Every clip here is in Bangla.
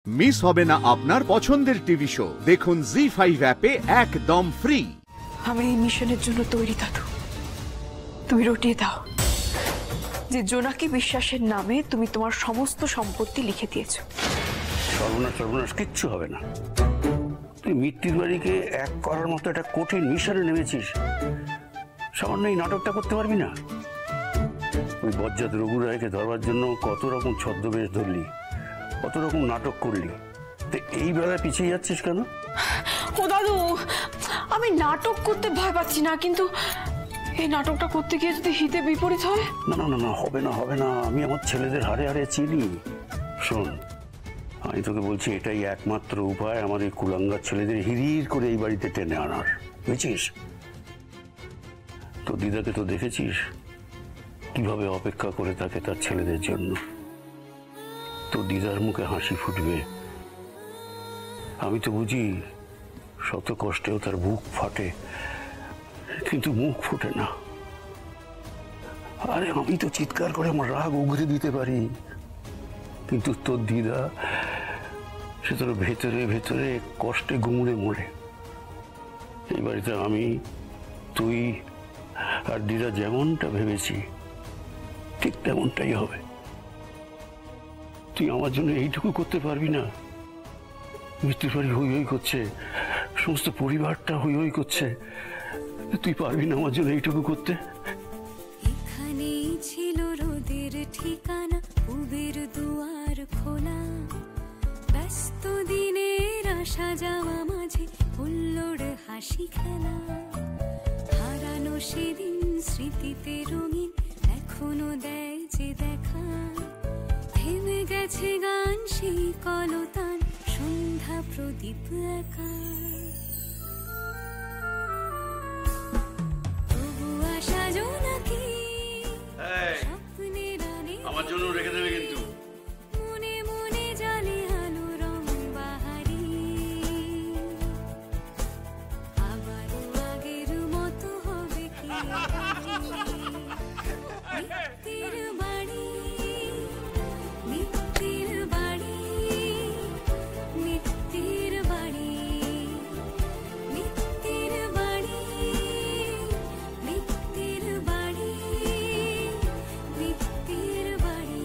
মিস হবে না আপনার পছন্দের টিভি শো। দেখুন জি5 অ্যাপে একদম ফ্রি। আমি এই মিশনের জন্য তৈরি দাদু। তুমি রটিয়ে দাও যে জোনাকি বিশ্বাসের নামে তুমি তোমার সমস্ত সম্পত্তি লিখে দিয়েছো। সর্বনাশ কিচ্ছু হবে না। তুই মিত্তির বাড়িকে এক করার মতো একটা কঠিন মিশনে নেমেছিস, সামান্য এই নাটকটা করতে পারবি না? ওই বজ্জাত রঘু রায়কে ধরবার জন্য কত রকম ছদ্মবেশ ধরলি, কত রকম নাটক করলি, তো এই বেলায় পিছিয়ে যাচ্ছিস কেন? ও দাদু, আমি নাটক করতে ভয় পাচ্ছি না, কিন্তু এই নাটকটা করতে গিয়ে যদি হিতে বিপরীত হয়? না না না, হবে না। আমি আমার ছেলেদের হারে হারে চিনি। শোন, আমি তোকে বলছি, এটাই একমাত্র উপায় আমার এই কুলাঙ্গার ছেলেদের হিরির করে এই বাড়িতে টেনে আনার, বুঝছিস? তো দিদাকে তো দেখেছিস কিভাবে অপেক্ষা করে থাকে তার ছেলেদের জন্য। তো দিদার মুখে হাসি ফুটবে। আমি তো বুঝি শত কষ্টেও তার বুক ফাটে, কিন্তু মুখ ফুটে না। আরে আমি তো চিৎকার করে আমার রাগ উগরে দিতে পারি, কিন্তু তোর দিদা সে তোর ভেতরে ভেতরে কষ্টে গুমড়ে মরে। এই বাড়িতে আমি, তুই আর দিদা যেমনটা ভেবেছি ঠিক তেমনটাই হবে। তুই আমার জন্য এইটুকু করতে পারবি না? মৃত্যুর বাড়ি হই হই করছে, সমস্ত পরিবারটা হই হই করছে, তুই পারবি না আমার জন্য এইটুকু করতে? এখানেই ছিল রোদের ঠিকানা, পুবের দুয়ার খোলা, ব্যস্ত দিনের আসা যাওয়া মাঝে হুল্লোড় হাসি খেলা, হারানো সেদিন স্মৃতিতে রঙিন এখনো দেয় যে দেখা, থেমে গেছে গান সেই কলতান, সন্ধ্যা প্রদীপ একা, তবু আশা জোনাকি স্বপ্নের আনে আমার জন্য রেখে দেবে কিন্তু। মনে মনে জালে আলো রং বাহারি, আবারও আগের মতো হবে কি? মিত্তির বাড়ি, মিত্তির বাড়ি, মিত্তির বাড়ি, মিত্তির বাড়ি, মিত্তির বাড়ি, মিত্তির বাড়ি।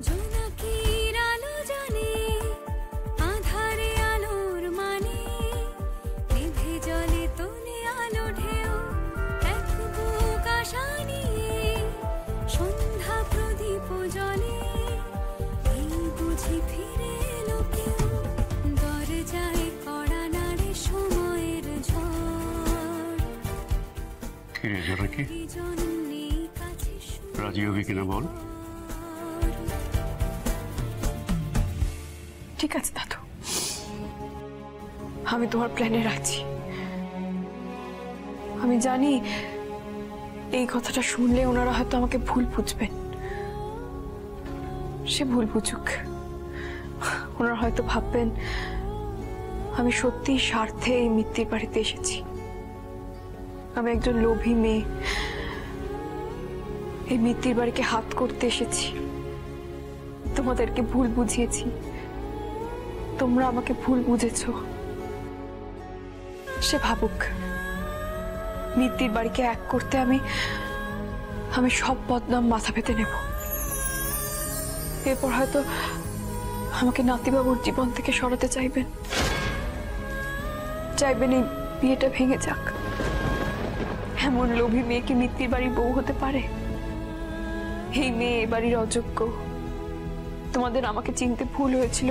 জোনাকির আলো জানে আধারে আলোর মানে, নিভে জলে তোলে আলো ঢেউ এক বুক আশা নিয়ে, সন্ধ্যা প্রদীপ জলে এই বুঝি ফিরে এলো কেউ, দরজায় কড়া নাড়ে সময়ের ঝড়, কিরে জোনাকি, জন নেই কাছে রাজি হবি কিনা বল? ঠিক আছে দাদু, আমি তোমার প্ল্যানে রাখছি। আমি জানি এই কথাটা শুনলে ওনারা হয়তো আমাকে ভুল বুঝবেন। সে ভুল বুঝুক, ওনারা হয়তো ভাববেন আমি সত্যিই স্বার্থে এই মিত্তির বাড়িতে এসেছি। আমি একজন লোভী মেয়ে, এই মিত্তির বাড়িকে হাত করতে এসেছি। তোমাদেরকে ভুল বুঝিয়েছি, তোমরা আমাকে ভুল বুঝেছো। সে ভাবুক, মিত্তির বাড়িকে এক করতে আমি সব বদনাম মাথা পেতে নেব। এরপর হয়তো আমাকে নাতিবাবুর জীবন থেকে সরাতে চাইবেন এই বিয়েটা ভেঙে যাক। এমন লোভী মেয়ে কি মিত্তির বাড়ির বউ হতে পারে? এই মেয়ে এ বাড়ির অযোগ্য। তোমাদের আমাকে চিনতে ভুল হয়েছিল,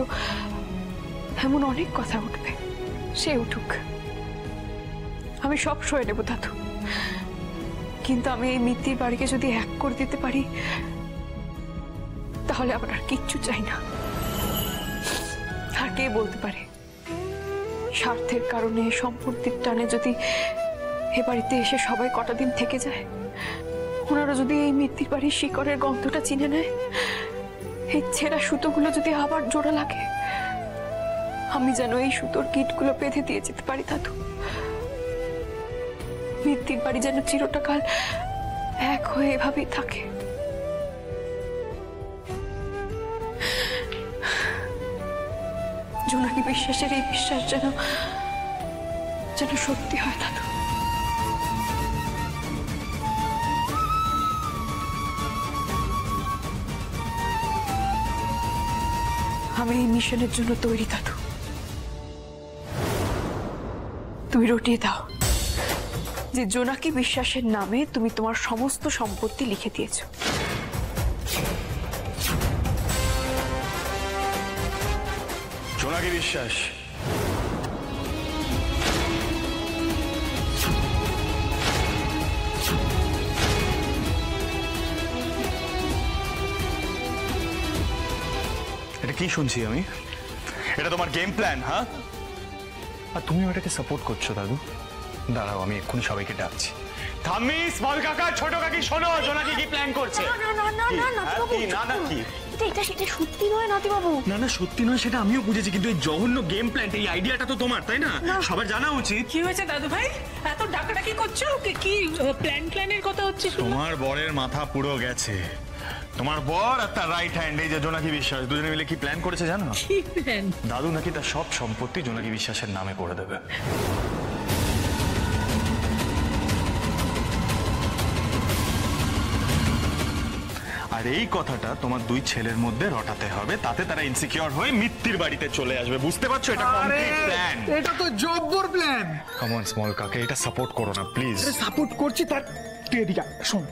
এমন অনেক কথা উঠবে। সে উঠুক, আমি সব সয়ে নেব দাদু, কিন্তু আমি এই মিত্তির বাড়িকে যদি এক করে দিতে পারি তাহলে আমার আর কিচ্ছু চাই না। আর কে বলতে পারে স্বার্থের কারণে, সম্পত্তির টানে যদি এ বাড়িতে এসে সবাই কটা দিন থেকে যায়, ওনারা যদি এই মিত্তির বাড়ির শিকড়ের গন্ধটা চিনে নেয়, এই ছেঁড়া সুতোগুলো যদি আবার জোড়া লাগে, আমি যেন এই সুতোর গিঁটগুলো বেঁধে দিয়ে যেতে পারি দাদু। মিত্তির বাড়ি যেন চিরটাকাল এক হয়ে এভাবেই থাকে। জোনাকি বিশ্বাসের এই বিশ্বাস যেন সত্যি হয় দাদু। আমি এই মিশনের জন্য তৈরি দাদু। তুমি রটিয়ে দাও যে জোনাকি বিশ্বাসের নামে তুমি তোমার সমস্ত সম্পত্তি লিখে দিয়েছো। জোনাকি বিশ্বাস, এটা কি শুনছি আমি? এটা তোমার গেম প্ল্যান? হ্যাঁ, আর তুমি ওটাকে সাপোর্ট করছো দাদু? দাঁড়াও, আমি এক্ষুনি সবাইকে ডাকছি। থামি, স্মল কাকা, ছোট কাকি, শোনো জোনাকি কি প্ল্যান করছে। এটা সত্যি নয় নাতি বাবু। না না, সত্যি নয় সেটা আমিও বুঝেছি, কিন্তু এই জঘন্য গেম প্ল্যানটা, এই আইডিয়াটা তো তোমার, তাই না? সবার জানা উচিত। কি হয়েছে দাদু ভাই, এত ডাকাডাকি করছো? কি প্ল্যানের কথা হচ্ছে? তোমার বরের মাথা পুরো গেছে। তোমার বর আর তার রাইট হ্যান্ড এই যে জোনাকি বিশ্বাস, দুজনে মিলে কি প্ল্যান করেছে জানো? কি প্ল্যান? দাদু নাকি তার সব সম্পত্তি জোনাকি বিশ্বাসের নামে করে দেবে। আর এই কথাটা তোমার দুই ছেলের মধ্যে রটাতে হবে, তাতে তারা ইনসিকিউর হয়ে মিত্তির বাড়িতে চলে আসবে। বুঝতে পারছো? এটা কমপ্লিট প্ল্যান। এটা তো জব্বর প্ল্যান। কাম অন স্মল কাকে, এটা সাপোর্ট করো না প্লিজ। সাপোর্ট করছি, তার তুই এদিকে শোন।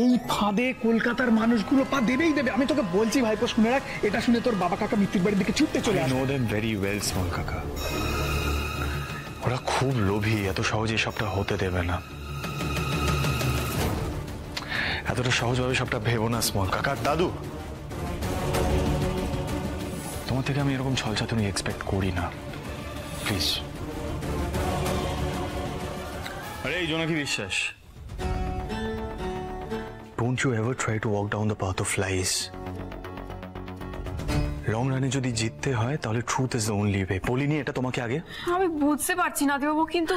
এই ফাঁদে কলকাতার মানুষগুলো পা দেবেই দেবে, আমি তোকে বলছি ভাইপো, শুনে রাখ। এটা শুনে তোর বাবা কাকা মিত্তির বাড়ির দিকে ছুটতে চলে আসবে। No them very well small কাকা, ওরা খুব লোভী, এত সহজে সবটা হতে দেবে না। এতটা সহজভাবে সবটা ভেবো না স্মল কাকা। দাদু, তোমার থেকে আমি এরকম ছলচাতুরি এক্সপেক্ট করি না, প্লিজ। আরে এই Jonaki Biswas, don't you ever try to walk down the path of lies. Long রানে যদি জিততে হয় তাহলে truth is the only way. বলিনি এটা তোমাকে আগে? আমি বুঝতে পারছি নাতি বাবু, কিন্তু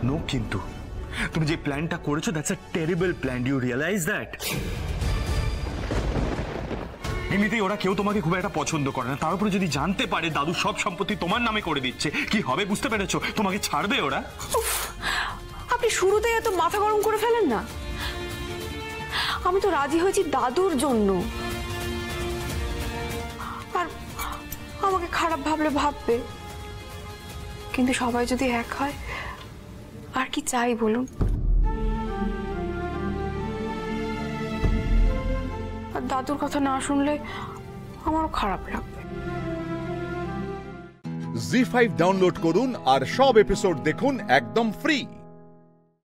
নো কিন্তু তুমি যে প্ল্যানটা করেছো, that's a terrible plan. Do you realize that? এমনিতেই ওরা কেউ তোমাকে খুব একটা পছন্দ করে না, তার উপরে যদি জানতে পারে দাদু সব সম্পত্তি তোমার নামে করে দিচ্ছে, কি হবে বুঝতে পেরেছো? তোমাকে ছাড়বে ওরা? আপনি শুরুতেই এত মাথা গরম করে ফেলেন না। আমি তো রাজি হয়েছি দাদুর জন্য, আর আমাকে খারাপ ভাবলে ভাববে, কিন্তু সবাই যদি এক হয় আর কি চাই বলুন? আর দাদুর কথা না শুনলে আমারও খারাপ লাগবে। জি5 ডাউনলোড করুন আর সব এপিসোড দেখুন একদম ফ্রি।